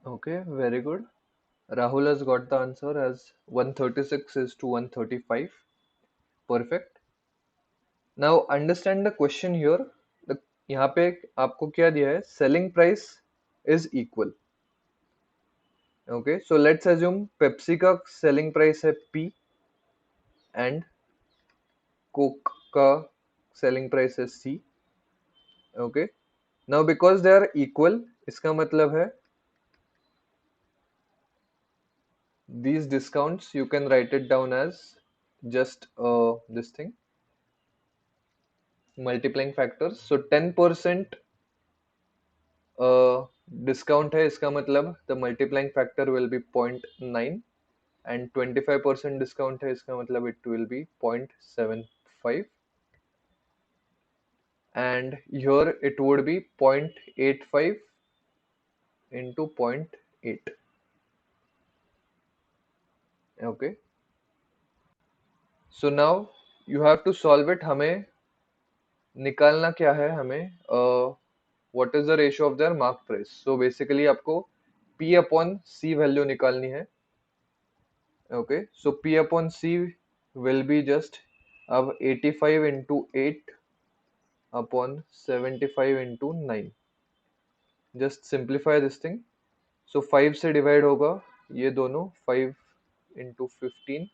Okay, very good. Rahul has got the answer as 136 is to 135. Perfect. Now understand the question here. The, यहाँ पे आपको क्या दिया है? Selling price is equal. Okay, so let's assume Pepsi का selling price है P and Coke का selling price है C. Okay, now because they are equal, इसका मतलब है these discounts you can write it down as just this thing multiplying factors. So 10% discount है इसका मतलब the multiplying factor will be 0.9 and 25% discount है इसका मतलब it will be 0.75 and here it would be 0.85 into 0.8. Okay, so now you have to solve it. हमें निकालना क्या है? हमें what is the ratio of their mark price. So basically आपको P upon C value निकालनी है. Okay, so P upon C will be just अब 85 into 8 upon 75 into 9. Just simplify this thing. So 5 से divide होगा ये दोनों 5 into 15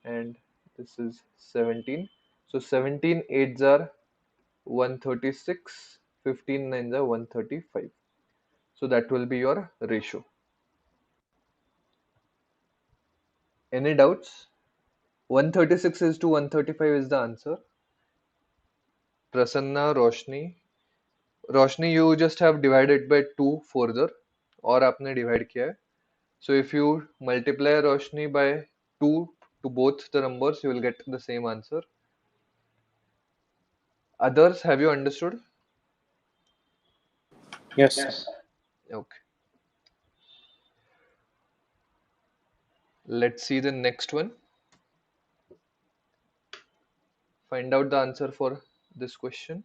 and this is 17. So 17 8s are 136, 15 9s are 135. So that will be your ratio. Any doubts? 136 is to 135 is the answer. Prasanna, Roshni, Roshni you just have divided by 2 further और आपने divide किया है. So if you multiply Roshni by 2 to both the numbers, you will get the same answer. Others, have you understood? Yes, sir. Okay. Let's see the next one. Find out the answer for this question.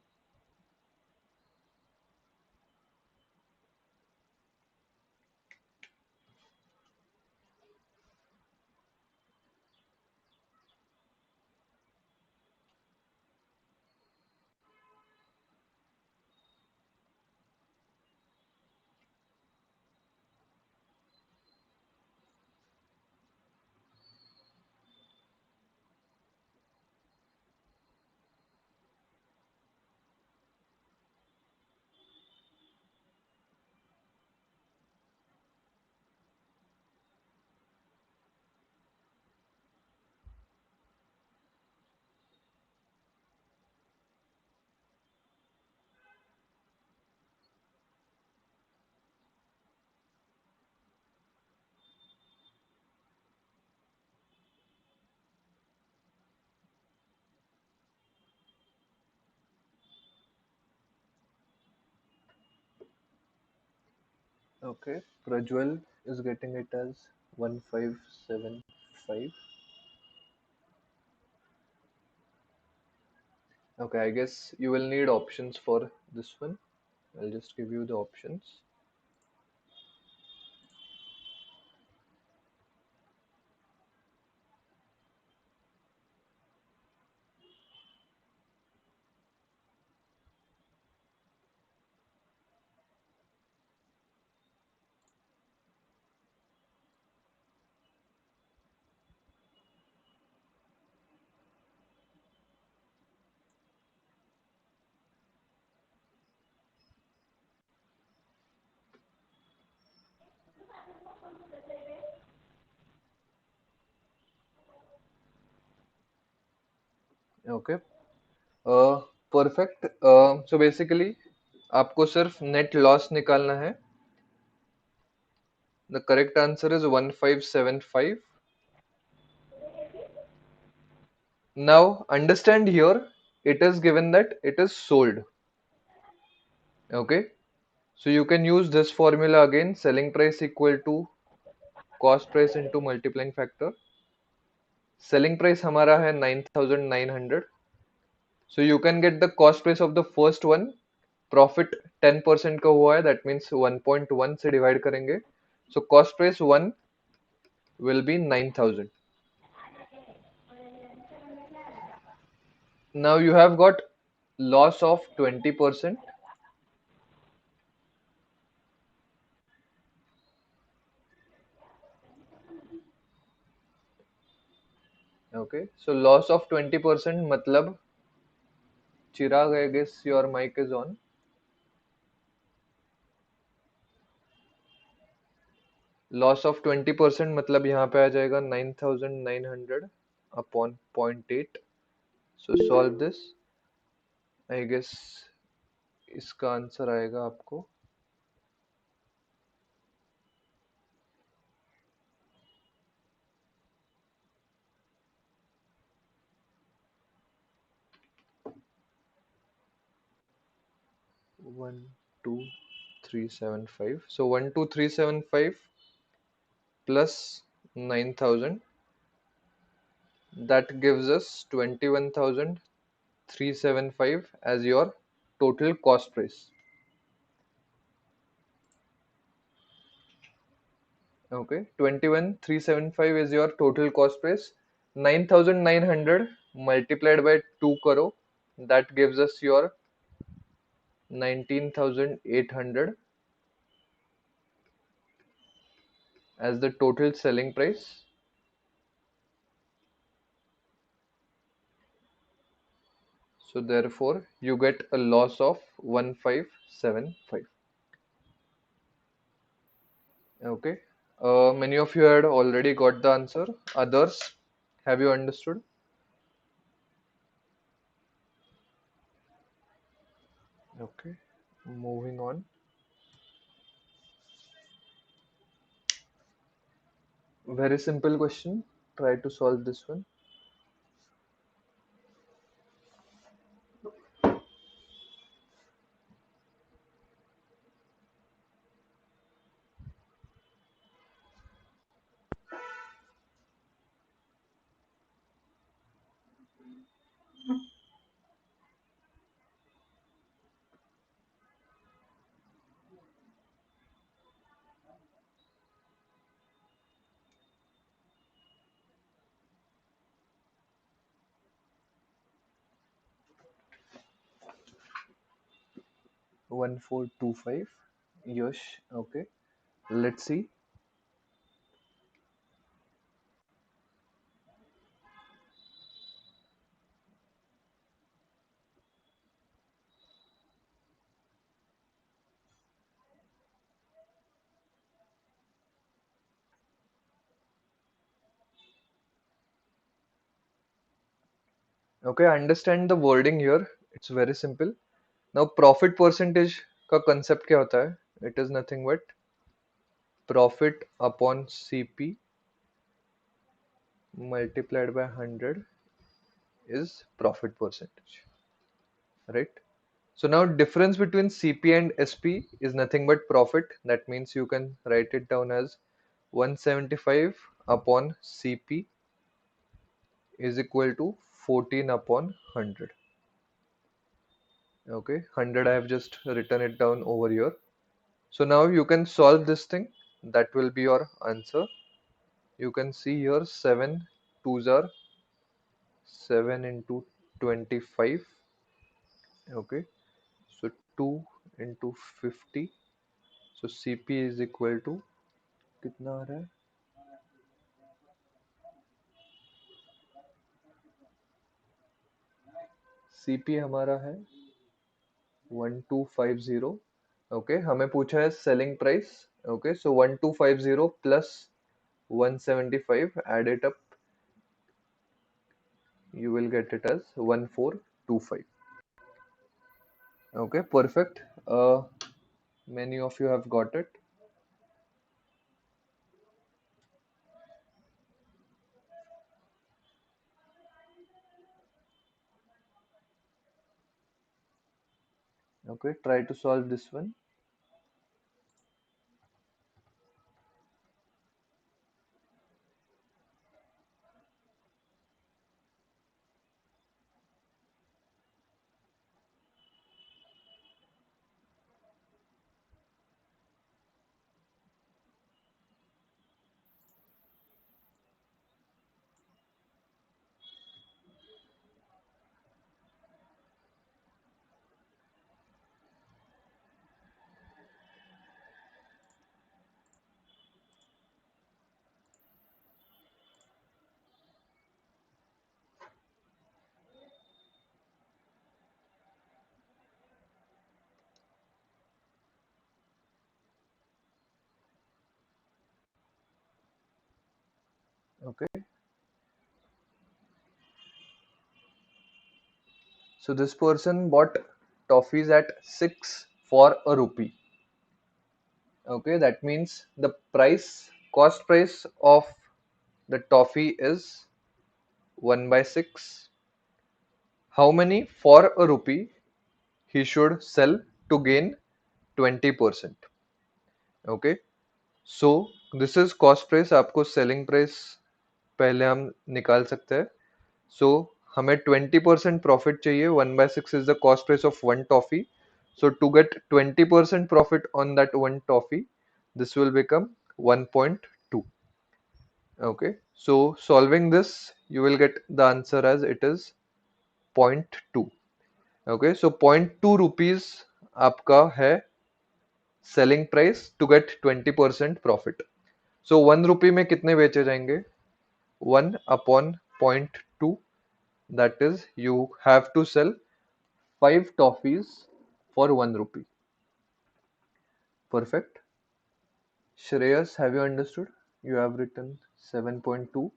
Okay, Prajwal is getting it as 1575. Okay, I guess you will need options for this one. I'll just give you the options. Okay, perfect. So basically आपको सिर्फ net loss निकालना है. The correct answer is 1575. Now understand here it is given that it is sold. Okay, so you can use this formula again. Selling price equal to cost price into multiplying factor. Selling price हमारा है 9900. So you can get the cost price of the first one. Profit 10% का हुआ है, that means 1.1 से divide करेंगे. So cost price 1 will be 9,000. Now you have got loss of 20%. Okay, so loss of 20% matlab, Chirag, I guess your mic is on. Loss of 20% मतलब यहाँ पे आ जाएगा 9,900 upon 0.8. So solve this. I guess इसका answer आएगा आपको 12375. So 12375 plus 9,000, that gives us 21,375 as your total cost price. Okay, 21,375 is your total cost price. 9,900 multiplied by 2 crore, that gives us your 19,800 as the total selling price. So therefore you get a loss of 1575. Okay. Many of you had already got the answer. Others, have you understood? Okay. Moving on. Very simple question. Try to solve this one. 1425. Yash. Okay. Let's see. Okay, understand the wording here. It's very simple. Now profit percentage का concept क्या होता है? It is nothing but profit upon CP multiplied by 100 is profit percentage, right? So now difference between CP and SP is nothing but profit. That means you can write it down as 175 upon CP is equal to 14 upon 100. Okay, 100 I have just written it down over here. So now you can solve this thing. That will be your answer. You can see here 7 twos are 7 into 25. Okay, so 2 into 50. So CP is equal to कितना आ रहा है? CP हमारा है 1250. Okay, हमें पूछा है selling price. Okay, so 1250 plus 175, add it up, you will get it as 1425. Okay, perfect. Many of you have got it. Okay, try to solve this one. Okay, so this person bought toffees at 6 for a rupee. Okay, that means the cost price of the toffee is 1 by 6. How many for a rupee he should sell to gain 20%? Okay, so this is cost price. आपको selling price पहले हम निकाल सकते हैं. So हमें 20% profit चाहिए. 1/6 is the cost price of one toffee. So to get 20% profit on that one toffee, this will become 1.2. Okay, so solving this, you will get the answer as it is zero point 0.2. Okay, so 0.2 rupees आपका है selling price to get 20% profit. So 1 rupee में कितने बेचे जाएंगे? 1 upon 0.2, that is you have to sell 5 toffees for 1 rupee. Perfect. Shreyas, have you understood? You have written 7.2.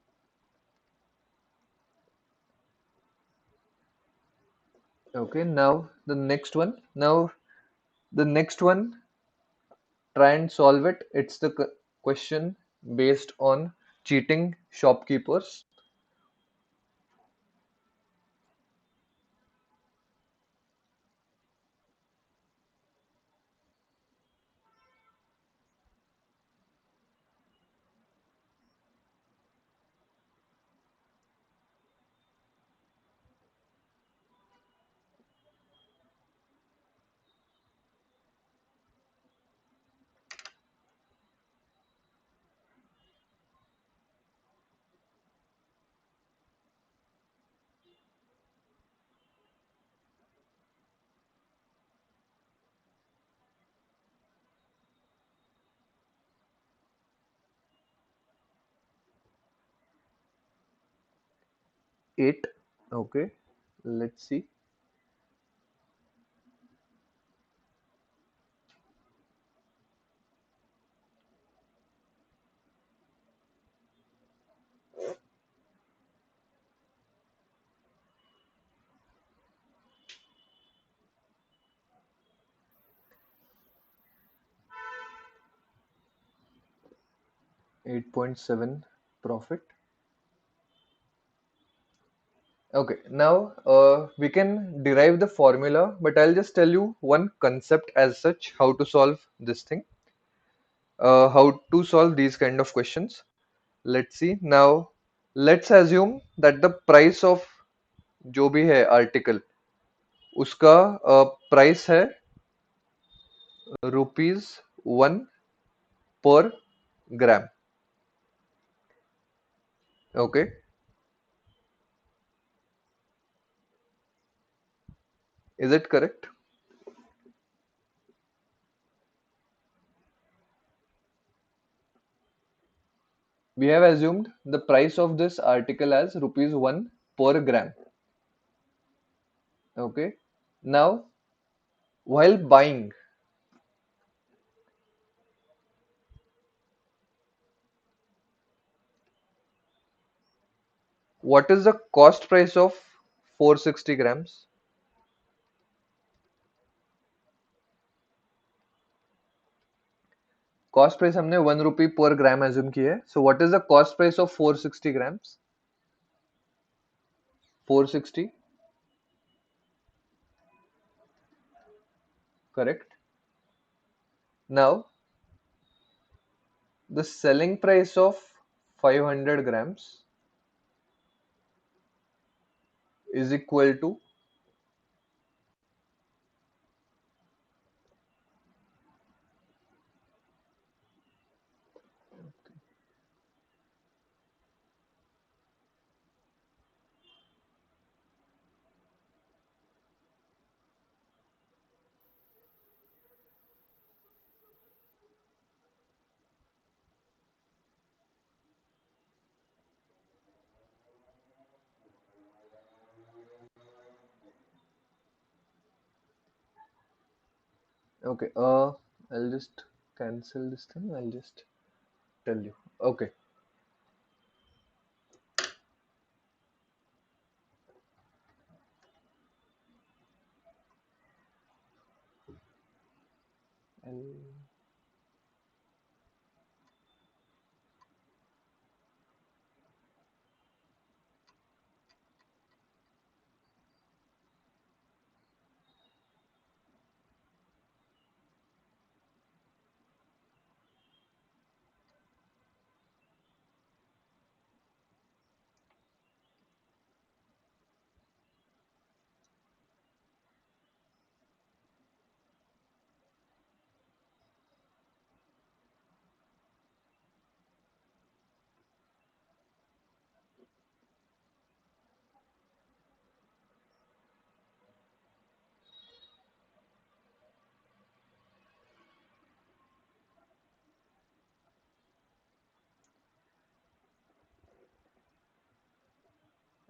Okay, now the next one. Now the next one, try and solve it. It's the question based on cheating shopkeepers. 8. Okay, let's see. 8.7 profit. Okay, now we can derive the formula, but I'll just tell you one concept as such, how to solve this thing, how to solve these kind of questions. Let's see. Now, let's assume that the price of जो भी है article, उसका price है ₹1 per gram. Okay, is it correct? We have assumed the price of this article as ₹1 per gram. Okay. Now, while buying, what is the cost price of 460 grams? Cost price हमने 1 rupee per gram assume की है. So what is the cost price of 460 grams? 460, correct. Now, the selling price of 500 grams is equal to, okay, I'll just cancel this thing. I'll just tell you. Okay.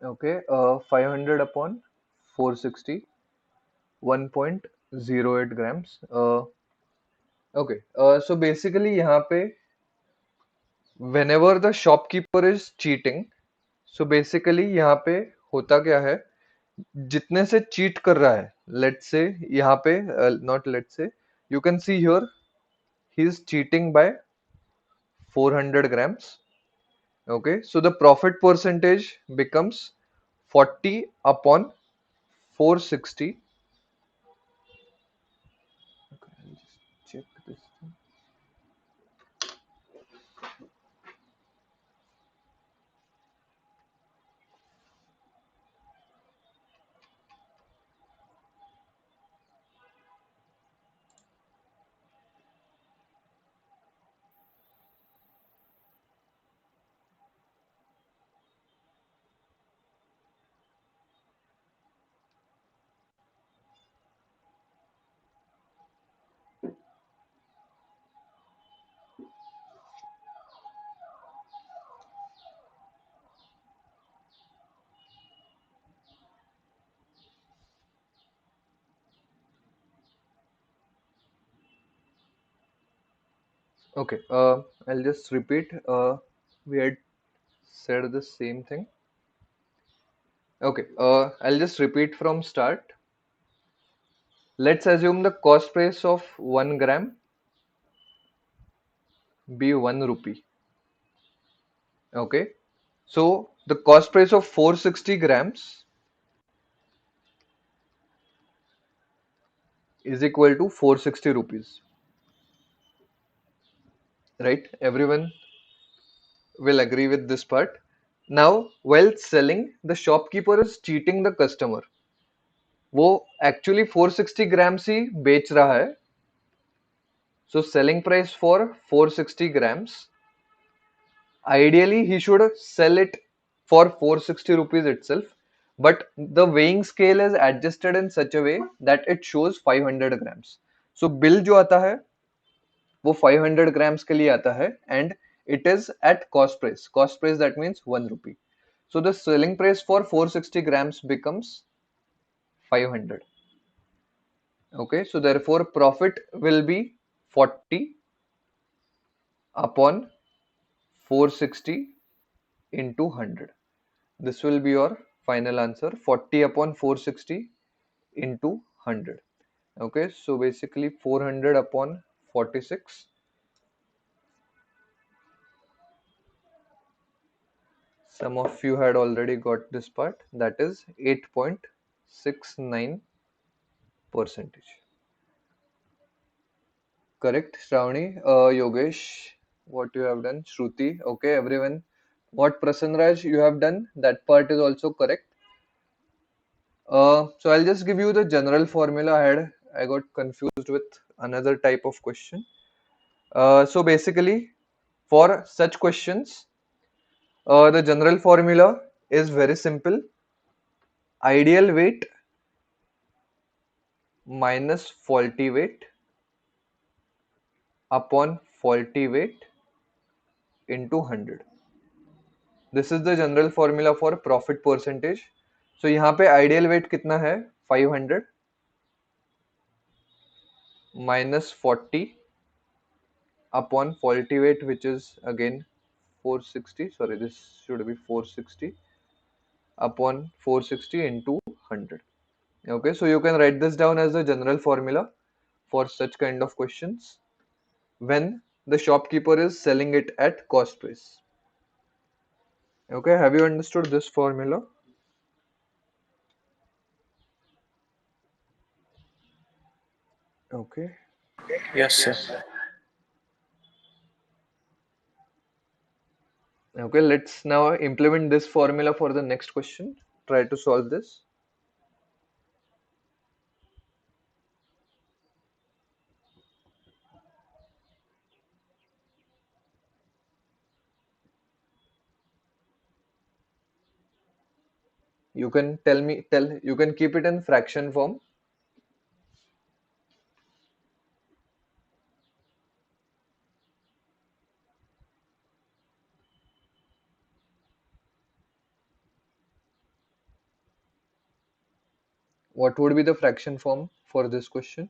Okay, 500 upon 460, 1.08 grams. Okay, so basically यहाँ पे whenever the shopkeeper is cheating, so basically यहाँ पे होता क्या है, जितने से cheat कर रहा है, लेट्स से यहाँ पे not let's say, you can see here he is cheating by 400 grams. Okay, so the profit percentage becomes 40 upon 460. Okay, I'll just check this thing. Okay, I'll just repeat. We had said the same thing. Okay, I'll just repeat from start. Let's assume the cost price of 1 gram be 1 rupee. Okay, so the cost price of 460 grams is equal to 460 rupees. Right? Everyone will agree with this part. Now, while selling, the shopkeeper is cheating the customer. वो actually 460 grams ही बेच रहा है. So selling price for 460 grams. Ideally, he should sell it for 460 rupees itself. But the weighing scale is adjusted in such a way that it shows 500 grams. So bill जो आता है वो 500 grams के लिए आता है and it is at cost price. Cost price that means 1 rupee. So the selling price for 460 grams becomes 500. Okay, so therefore profit will be 40 upon 460 into 100. This will be your final answer, 40 upon 460 into 100. Okay, so basically 400 upon 46. Some of you had already got this part, that is 8.69 percentage. Correct, Shravani, Yogesh, what you have done, Shruti, okay, everyone. What Prasanraj you have done, that part is also correct. So I'll just give you the general formula. I got confused with another type of question. So basically, for such questions, the general formula is very simple. Ideal weight minus faulty weight upon faulty weight into 100. This is the general formula for profit percentage. So यहाँ पे ideal weight कितना है? 500 minus 40 upon faulty weight, which is again 460. Sorry, this should be 460 upon 460 into 100. Okay, so you can write this down as the general formula for such kind of questions when the shopkeeper is selling it at cost price. Okay, have you understood this formula? Okay. Yes, sir. Okay, let's now implement this formula for the next question. Try to solve this. You can you can keep it in fraction form. What would be the fraction form for this question?